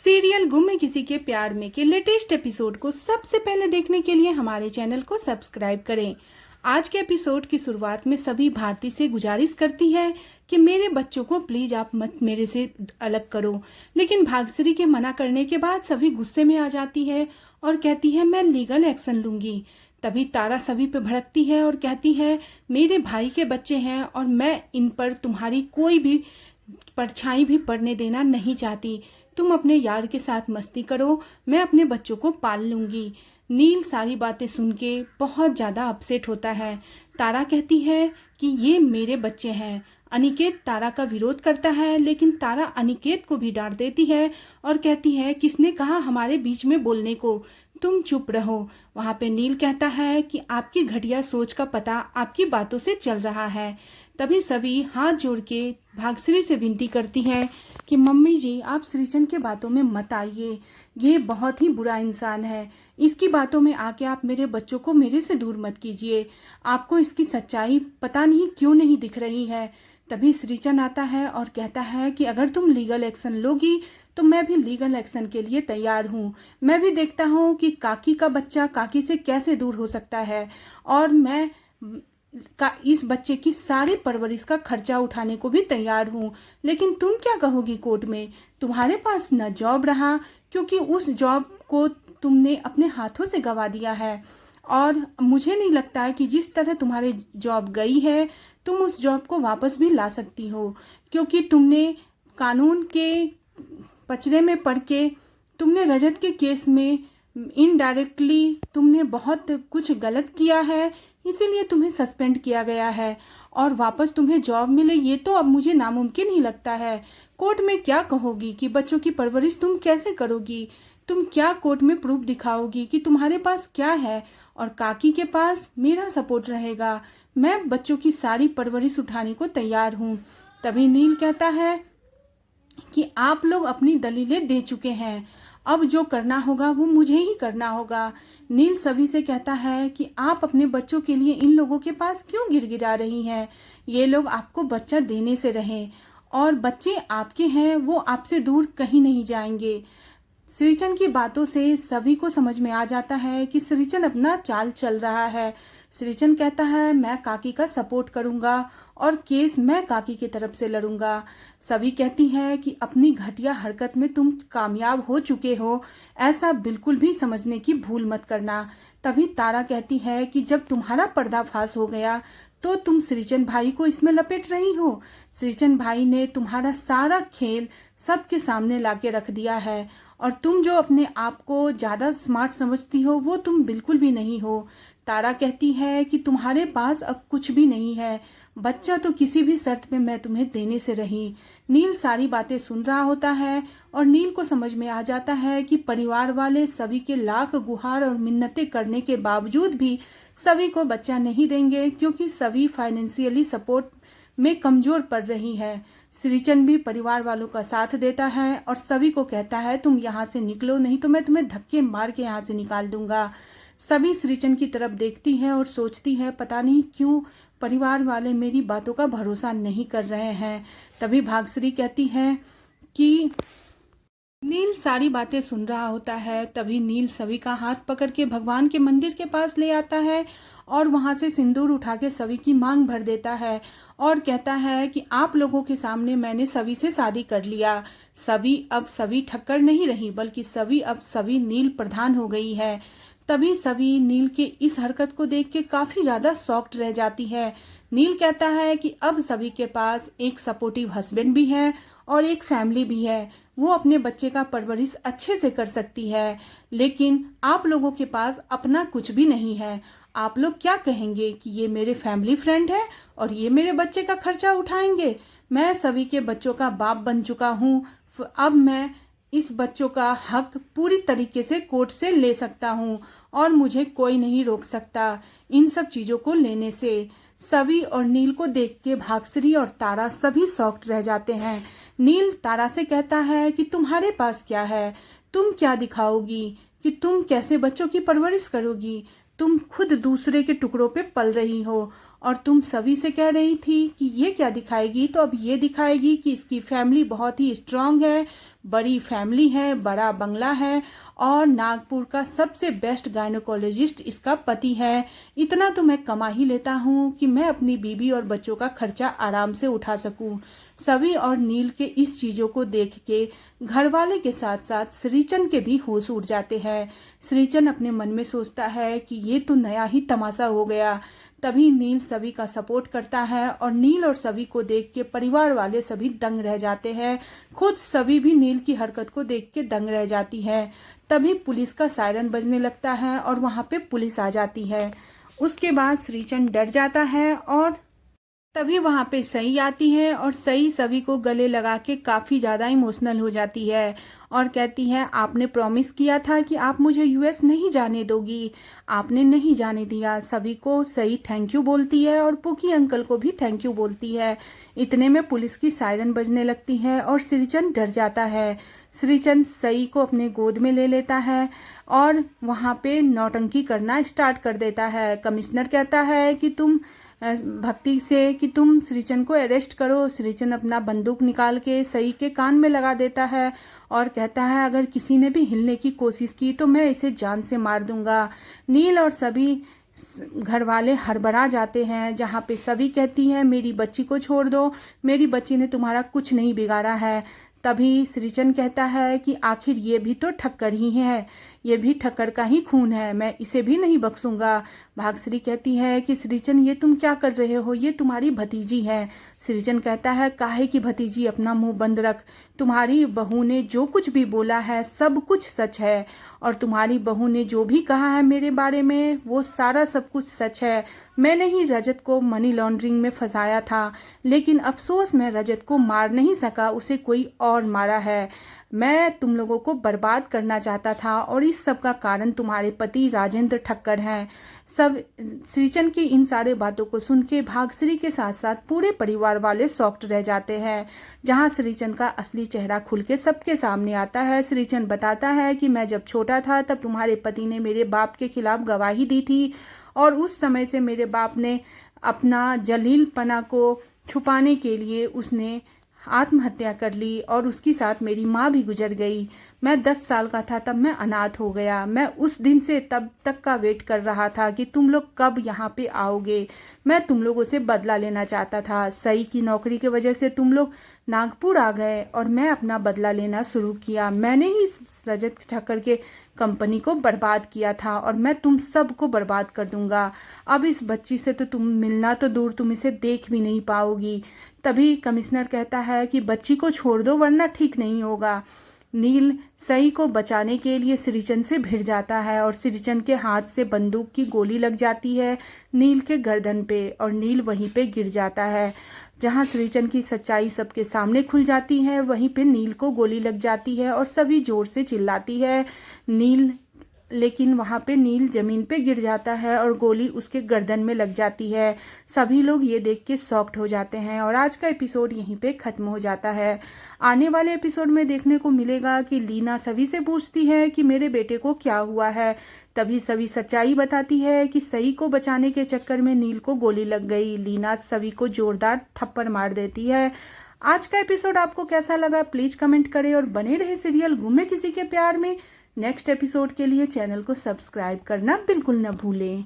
Serial गुम है किसी के प्यार में के लेटेस्ट एपिसोड को सबसे पहले देखने के लिए हमारे चैनल को सब्सक्राइब करें। आज के एपिसोड की शुरुआत में सभी भारती से गुजारिश करती है कि मेरे बच्चों को प्लीज आप मत मेरे से अलग करो, लेकिन भाग्यश्री के मना करने के बाद सभी गुस्से में आ जाती है और कहती है मैं लीगल एक्शन लूंगी। तभी तारा सभी पे भड़कती है और कहती है मेरे भाई के बच्चे हैं और मैं इन पर तुम्हारी कोई भी परछाई भी पड़ने देना नहीं चाहती। तुम अपने यार के साथ मस्ती करो, मैं अपने बच्चों को पाल लूंगी। नील सारी बातें सुन के बहुत ज़्यादा अपसेट होता है। तारा कहती है कि ये मेरे बच्चे हैं। अनिकेत तारा का विरोध करता है, लेकिन तारा अनिकेत को भी डांट देती है और कहती है किसने कहा हमारे बीच में बोलने को, तुम चुप रहो। वहाँ पे नील कहता है कि आपकी घटिया सोच का पता आपकी बातों से चल रहा है। तभी सभी हाथ जोड़ के भाग्यश्री से विनती करती है कि मम्मी जी आप सृजन के बातों में मत आइए, ये बहुत ही बुरा इंसान है, इसकी बातों में आके आप मेरे बच्चों को मेरे से दूर मत कीजिए। आपको इसकी सच्चाई पता नहीं क्यों नहीं दिख रही है। तभी सृजन आता है और कहता है कि अगर तुम लीगल एक्शन लोगी तो मैं भी लीगल एक्शन के लिए तैयार हूँ। मैं भी देखता हूँ कि काकी का बच्चा काकी से कैसे दूर हो सकता है और मैं इस बच्चे की सारी परवरिश का खर्चा उठाने को भी तैयार हूँ। लेकिन तुम क्या कहोगी कोर्ट में? तुम्हारे पास न जॉब रहा क्योंकि उस जॉब को तुमने अपने हाथों से गंवा दिया है और मुझे नहीं लगता है कि जिस तरह तुम्हारे जॉब गई है तुम उस जॉब को वापस भी ला सकती हो, क्योंकि तुमने कानून के पचड़े में पड़ के तुमने रजत के केस में इनडायरेक्टली तुमने बहुत कुछ गलत किया है, इसीलिए तुम्हें सस्पेंड किया गया है और वापस तुम्हें जॉब मिले ये तो अब मुझे नामुमकिन ही लगता है। कोर्ट में क्या कहोगी कि बच्चों की परवरिश तुम कैसे करोगी? तुम क्या कोर्ट में प्रूफ दिखाओगी कि तुम्हारे पास क्या है? और काकी के पास मेरा सपोर्ट रहेगा, मैं बच्चों की सारी परवरिश उठाने को तैयार हूँ। तभी नील कहता है कि आप लोग अपनी दलीलें दे चुके हैं, अब जो करना होगा वो मुझे ही करना होगा। नील सभी से कहता है कि आप अपने बच्चों के लिए इन लोगों के पास क्यों गिड़गिड़ा रही हैं? ये लोग आपको बच्चा देने से रहें और बच्चे आपके हैं, वो आपसे दूर कहीं नहीं जाएंगे। सृजन की बातों से सभी को समझ में आ जाता है कि सृजन अपना चाल चल रहा है। सृजन कहता है मैं काकी का सपोर्ट करूंगा और केस मैं काकी की तरफ से लड़ूंगा। सभी कहती है कि अपनी घटिया हरकत में तुम कामयाब हो चुके हो, ऐसा बिल्कुल भी समझने की भूल मत करना। तभी तारा कहती है कि जब तुम्हारा पर्दाफाश हो गया तो तुम सृजन भाई को इसमें लपेट रही हो। सृजन भाई ने तुम्हारा सारा खेल सबके सामने लाके रख दिया है और तुम जो अपने आप को ज़्यादा स्मार्ट समझती हो वो तुम बिल्कुल भी नहीं हो। तारा कहती है कि तुम्हारे पास अब कुछ भी नहीं है, बच्चा तो किसी भी शर्त में मैं तुम्हें देने से रही। नील सारी बातें सुन रहा होता है और नील को समझ में आ जाता है कि परिवार वाले सभी के लाख गुहार और मिन्नतें करने के बावजूद भी सभी को बच्चा नहीं देंगे, क्योंकि सभी फाइनेंशियली सपोर्ट में कमजोर पड़ रही है। सृजन भी परिवार वालों का साथ देता है और सभी को कहता है तुम यहाँ से निकलो, नहीं तो मैं तुम्हें धक्के मार के यहाँ से निकाल दूंगा। सभी सृजन की तरफ देखती हैं और सोचती है पता नहीं क्यों परिवार वाले मेरी बातों का भरोसा नहीं कर रहे हैं। तभी भाग्यश्री कहती है कि नील सारी बातें सुन रहा होता है। तभी नील सभी का हाथ पकड़ के भगवान के मंदिर के पास ले आता है और वहां से सिंदूर उठा के सभी की मांग भर देता है और कहता है कि आप लोगों के सामने मैंने सभी से शादी कर लिया। सभी अब सभी ठक्कर नहीं रही, बल्कि सभी अब सभी नील प्रधान हो गई है। तभी सभी नील के इस हरकत को देख के काफी ज्यादा शॉक्ड रह जाती है। नील कहता है कि अब सभी के पास एक सपोर्टिव हस्बैंड भी है और एक फैमिली भी है, वो अपने बच्चे का परवरिश अच्छे से कर सकती है, लेकिन आप लोगों के पास अपना कुछ भी नहीं है। आप लोग क्या कहेंगे कि ये मेरे फैमिली फ्रेंड है और ये मेरे बच्चे का खर्चा उठाएंगे? मैं सभी के बच्चों का बाप बन चुका हूँ, अब मैं इस बच्चों का हक पूरी तरीके से कोर्ट से ले सकता हूँ और मुझे कोई नहीं रोक सकता इन सब चीज़ों को लेने से। सभी और नील को देख के भाग्यश्री और तारा सभी शॉक्ड रह जाते हैं। नील तारा से कहता है कि तुम्हारे पास क्या है, तुम क्या दिखाओगी कि तुम कैसे बच्चों की परवरिश करोगी? तुम खुद दूसरे के टुकड़ों पे पल रही हो और तुम सभी से कह रही थी कि ये क्या दिखाएगी, तो अब ये दिखाएगी कि इसकी फैमिली बहुत ही स्ट्रांग है, बड़ी फैमिली है, बड़ा बंगला है और नागपुर का सबसे बेस्ट गायनोकोलॉजिस्ट इसका पति है। इतना तो मैं कमा ही लेता हूँ कि मैं अपनी बीवी और बच्चों का खर्चा आराम से उठा सकूँ। सभी और नील के इस चीज़ों को देख के घरवाले के साथ साथ श्रीचंद के भी होश उड़ जाते हैं। श्रीचंद अपने मन में सोचता है कि ये तो नया ही तमाशा हो गया। तभी नील सभी का सपोर्ट करता है और नील और सभी को देख के परिवार वाले सभी दंग रह जाते हैं। खुद सभी भी नील की हरकत को देख के दंग रह जाती है। तभी पुलिस का सायरन बजने लगता है और वहाँ पे पुलिस आ जाती है। उसके बाद श्रीचंद डर जाता है और तभी वहाँ पे सई आती है और सई सभी को गले लगा के काफ़ी ज़्यादा इमोशनल हो जाती है और कहती है आपने प्रॉमिस किया था कि आप मुझे यूएस नहीं जाने दोगी, आपने नहीं जाने दिया। सभी को सई थैंक यू बोलती है और पुकी अंकल को भी थैंक यू बोलती है। इतने में पुलिस की सायरन बजने लगती है और श्रीचंद डर जाता है। श्रीचंद सई को अपने गोद में ले लेता है और वहाँ पे नौटंकी करना स्टार्ट कर देता है। कमिश्नर कहता है कि तुम भक्ति से कि तुम श्रीचंद को अरेस्ट करो। श्रीचंद अपना बंदूक निकाल के सई के कान में लगा देता है और कहता है अगर किसी ने भी हिलने की कोशिश की तो मैं इसे जान से मार दूंगा। नील और सभी घर वाले हड़बड़ा जाते हैं, जहाँ पे सभी कहती हैं मेरी बच्ची को छोड़ दो, मेरी बच्ची ने तुम्हारा कुछ नहीं बिगाड़ा है। तभी श्रीचंद कहता है कि आखिर ये भी तो ठक्कर ही है, ये भी ठक्कर का ही खून है, मैं इसे भी नहीं बख्शूंगा। भागश्री कहती है कि श्रीचंद ये तुम क्या कर रहे हो, ये तुम्हारी भतीजी है। श्रीचंद कहता है काहे की भतीजी, अपना मुंह बंद रख। तुम्हारी बहू ने जो कुछ भी बोला है सब कुछ सच है और तुम्हारी बहू ने जो भी कहा है मेरे बारे में वो सारा सब कुछ सच है। मैंने ही रजत को मनी लॉन्ड्रिंग में फंसाया था, लेकिन अफसोस मैं रजत को मार नहीं सका, उसे कोई और मारा है। मैं तुम लोगों को बर्बाद करना चाहता था और इस सब का कारण तुम्हारे पति राजेंद्र ठक्कर हैं। सब श्रीचंद की इन सारे बातों को सुन के भागश्री के साथ साथ पूरे परिवार वाले शॉक्ड रह जाते हैं, जहां श्रीचंद का असली चेहरा खुल के सबके सामने आता है। श्रीचंद बताता है कि मैं जब छोटा था तब तुम्हारे पति ने मेरे बाप के खिलाफ गवाही दी थी और उस समय से मेरे बाप ने अपना जलीलपना को छुपाने के लिए उसने आत्महत्या कर ली और उसके साथ मेरी माँ भी गुजर गई। मैं 10 साल का था तब मैं अनाथ हो गया। मैं उस दिन से तब तक का वेट कर रहा था कि तुम लोग कब यहाँ पे आओगे। मैं तुम लोगों से बदला लेना चाहता था। सई की नौकरी की वजह से तुम लोग नागपुर आ गए और मैं अपना बदला लेना शुरू किया। मैंने ही रजत ठक्कर के कंपनी को बर्बाद किया था और मैं तुम सबको बर्बाद कर दूंगा। अब इस बच्ची से तो तुम मिलना तो दूर, तुम इसे देख भी नहीं पाओगी। तभी कमिश्नर कहता है कि बच्ची को छोड़ दो वरना ठीक नहीं होगा। नील सई को बचाने के लिए श्रीचंद से भिड़ जाता है और श्रीचंद के हाथ से बंदूक की गोली लग जाती है नील के गर्दन पे और नील वहीं पे गिर जाता है। जहां श्रीचंद की सच्चाई सबके सामने खुल जाती है वहीं पे नील को गोली लग जाती है और सभी जोर से चिल्लाती है नील, लेकिन वहाँ पे नील जमीन पे गिर जाता है और गोली उसके गर्दन में लग जाती है। सभी लोग ये देख के शॉक्ड हो जाते हैं और आज का एपिसोड यहीं पे ख़त्म हो जाता है। आने वाले एपिसोड में देखने को मिलेगा कि लीना सभी से पूछती है कि मेरे बेटे को क्या हुआ है। तभी सभी सच्चाई बताती है कि सई को बचाने के चक्कर में नील को गोली लग गई। लीना सभी को जोरदार थप्पड़ मार देती है। आज का एपिसोड आपको कैसा लगा प्लीज़ कमेंट करें और बने रहे सीरियल गुमे किसी के प्यार में। नेक्स्ट एपिसोड के लिए चैनल को सब्सक्राइब करना बिल्कुल न भूलें।